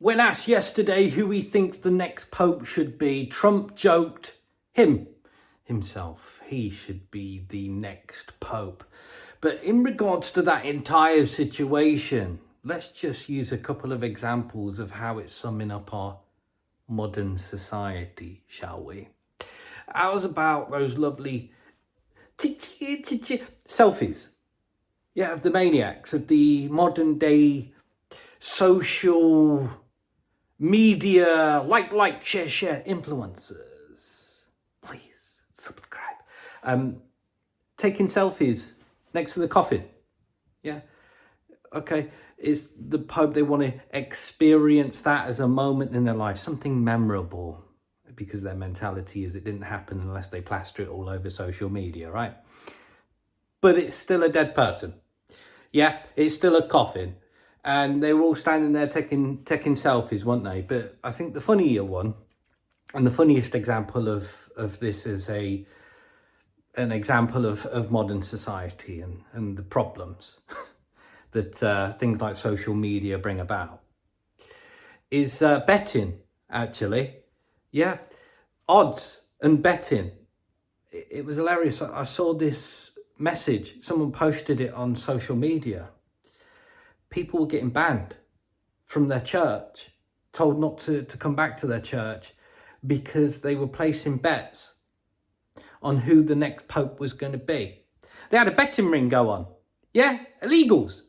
When asked yesterday who he thinks the next pope should be, Trump joked himself. He should be the next pope. But in regards to that entire situation, let's just use a couple of examples of how it's summing up our modern society, shall we? How's about those lovely selfies? Yeah, of the maniacs, of the modern day social media, share influencers. Please subscribe. Taking selfies next to the coffin. Yeah. Okay. Is the Pope, they want to experience that as a moment in their life, something memorable, because their mentality is it didn't happen unless they plaster it all over social media, right? But it's still a dead person. Yeah, it's still a coffin. And they were all standing there taking selfies, weren't they? But I think the funnier one, and the funniest example of this is an example of modern society and the problems that things like social media bring about, is betting, actually. Yeah, odds and betting. It was hilarious. I saw this message. Someone posted it on social media. People were getting banned from their church, told not to come back to their church because they were placing bets on who the next pope was going to be. They had a betting ring go on. Yeah, illegals.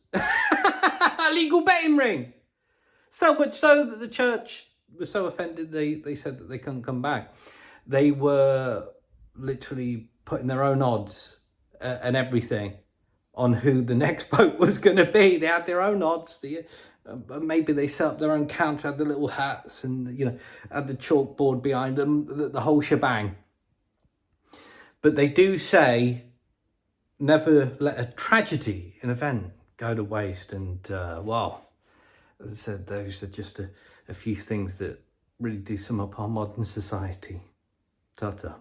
Illegal betting ring. So much so that the church was so offended they said that they couldn't come back. They were literally putting their own odds and everything on who the next pope was going to be. They had their own odds. Maybe they set up their own counter, had the little hats, and had the chalkboard behind them, the whole shebang. But they do say, never let a tragedy, an event, go to waste. And wow, as I said, those are just a few things that really do sum up our modern society. Ta-ta.